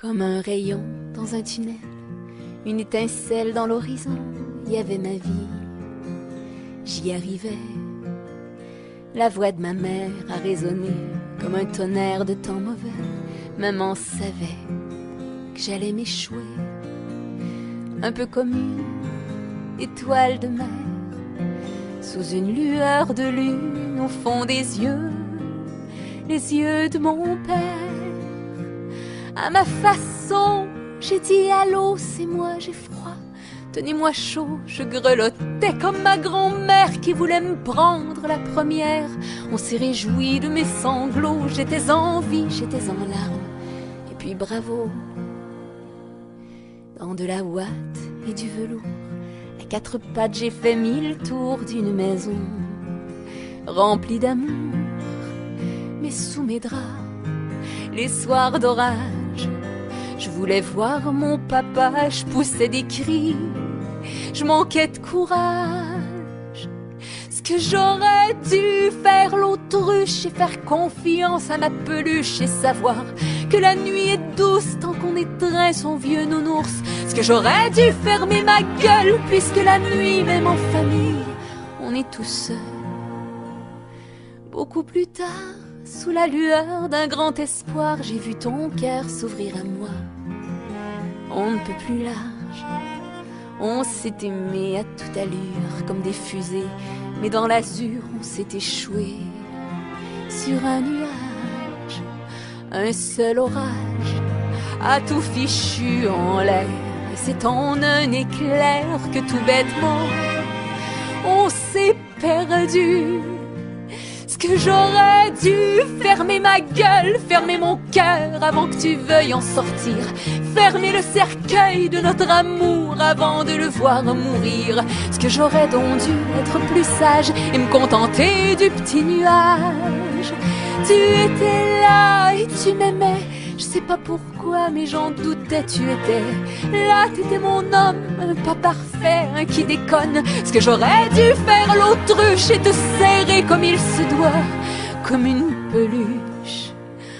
Comme un rayon dans un tunnel, une étincelle dans l'horizon, il y avait ma vie. J'y arrivais. La voix de ma mère a résonné comme un tonnerre de temps mauvais. Maman savait que j'allais m'échouer, un peu comme une étoile de mer, sous une lueur de lune au fond des yeux, les yeux de mon père. À ma façon, j'ai dit allô, c'est moi, j'ai froid, tenez-moi chaud. Je grelottais comme ma grand-mère qui voulait me prendre la première. On s'est réjoui de mes sanglots, j'étais en vie, j'étais en larmes. Et puis bravo, dans de la ouate et du velours, à quatre pattes j'ai fait 1000 tours d'une maison remplie d'amour. Mais sous mes draps, les soirs d'orage, je voulais voir mon papa, je poussais des cris, je manquais de courage. Ce que j'aurais dû faire l'autruche et faire confiance à ma peluche et savoir que la nuit est douce tant qu'on étreint son vieux nounours. Ce que j'aurais dû fermer ma gueule puisque la nuit, même en famille, on est tout seul. Beaucoup plus tard, sous la lueur d'un grand espoir, j'ai vu ton cœur s'ouvrir à moi. On ne peut plus large, on s'est aimé à toute allure comme des fusées, mais dans l'azur on s'est échoué sur un nuage. Un seul orage a tout fichu en l'air, et c'est en un éclair que tout bêtement on s'est perdu. Ce que j'aurais dû fermer ma gueule, fermer mon cœur avant que tu veuilles en sortir, fermer le cercueil de notre amour avant de le voir mourir. Ce que j'aurais donc dû être plus sage et me contenter du petit nuage. Tu étais là et tu m'aimais, je sais pas pourquoi mais j'en doutais, tu étais là, t'étais mon homme, pas parfait, un qui déconne. Ce que j'aurais dû faire l'autruche et te serrer comme il se doit, comme une peluche.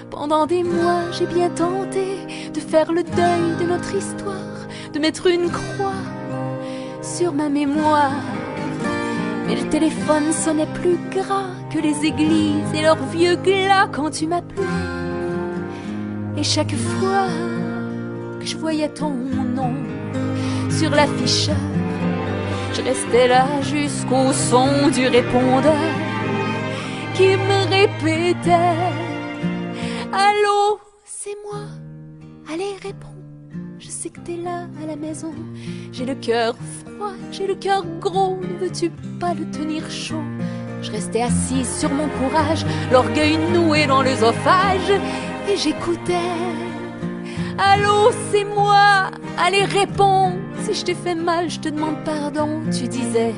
Pendant des mois j'ai bien tenté de faire le deuil de notre histoire, de mettre une croix sur ma mémoire. Mais le téléphone sonnait plus gras que les églises et leurs vieux glas quand tu m'appelais. Et chaque fois que je voyais ton nom sur l'afficheur, je restais là jusqu'au son du répondeur qui me répétait allô, c'est moi, allez réponds. Je sais que t'es là à la maison. J'ai le cœur froid, j'ai le cœur gros, ne veux-tu pas le tenir chaud? Je restais assise sur mon courage, l'orgueil noué dans l'œsophage, et j'écoutais. Allô, c'est moi, allez réponds. Si je t'ai fait mal, je te demande pardon. Tu disais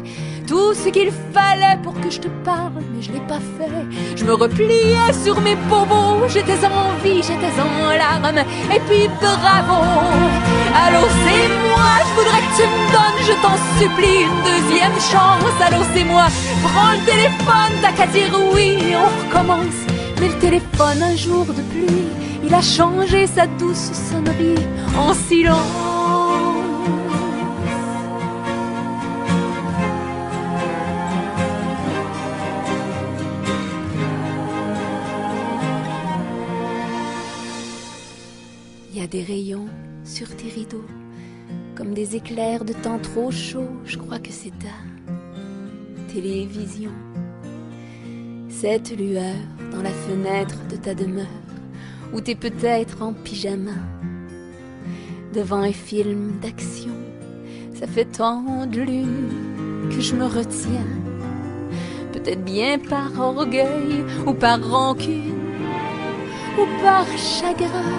tout ce qu'il fallait pour que je te parle, mais je l'ai pas fait. Je me repliais sur mes bobos, j'étais en vie, j'étais en larmes, et puis bravo. Allô, c'est moi, je voudrais que tu me donnes, je t'en supplie, une deuxième chance. Allô, c'est moi, prends le téléphone, t'as qu'à dire oui, et on recommence. Mais le téléphone, un jour de pluie, il a changé sa douce sonnerie en silence. Il y a des rayons sur tes rideaux, comme des éclairs de temps trop chaud. Je crois que c'est ta télévision. Cette lueur dans la fenêtre de ta demeure, où t'es peut-être en pyjama, devant un film d'action. Ça fait tant de lune que je me retiens, peut-être bien par orgueil, ou par rancune, ou par chagrin.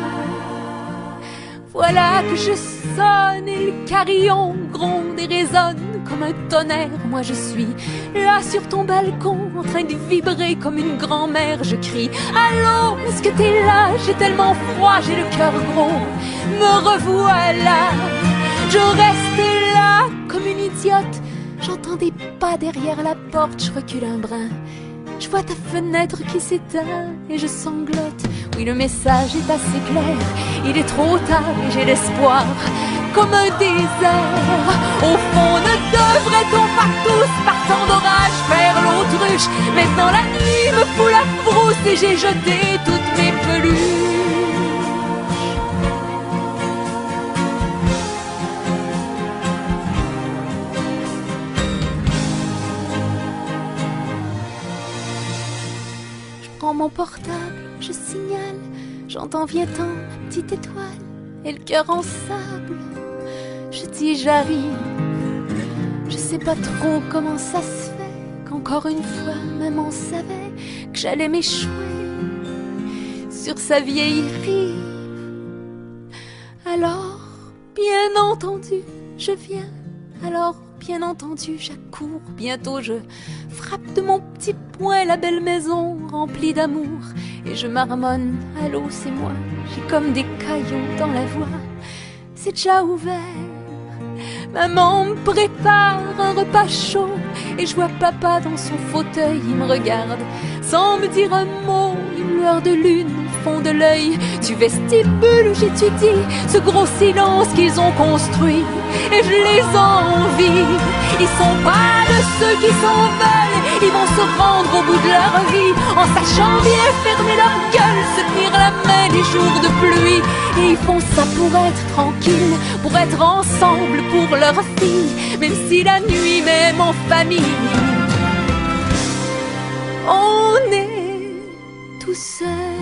Voilà que je sonne et le carillon gronde et résonne comme un tonnerre. Moi je suis là sur ton balcon en train de vibrer comme une grand-mère. Je crie allô, est-ce que t'es là? J'ai tellement froid, j'ai le cœur gros. Me revoilà, je reste là comme une idiote. J'entends des pas derrière la porte, je recule un brin. Je vois ta fenêtre qui s'éteint et je sanglote. Oui, le message est assez clair, il est trop tard et j'ai l'espoir comme un désert. Au fond, ne devrait-on pas tous, par temps d'orage, faire l'autruche? Maintenant la nuit me fout la frousse et j'ai jeté toutes mes peluches. Je prends mon portable, je signale, j'entends viens-t'en, ma petite étoile, et le cœur en sable. Je dis j'arrive, je sais pas trop comment ça se fait, qu'encore une fois maman savait que j'allais m'échouer sur sa vieille rive. Alors, bien entendu, je viens, alors bien entendu, j'accours, bientôt je frappe de mon petit poing la belle maison remplie d'amour et je marmonne, allô c'est moi, j'ai comme des cailloux dans la voix, c'est déjà ouvert. Maman me prépare un repas chaud et je vois papa dans son fauteuil, il me regarde sans me dire un mot, une lueur de lune au fond de l'œil. Du vestibule où j'étudie ce gros silence qu'ils ont construit et je les envie. Ils sont pas de ceux qui s'en veulent, ils vont se rendre au bout de leur vie en sachant bien fermer leur gueule, se tenir la main les jours de pluie. Et ils font ça pour être tranquilles, pour être ensemble pour leur fille, même si la nuit, même en famille, on est tout seul.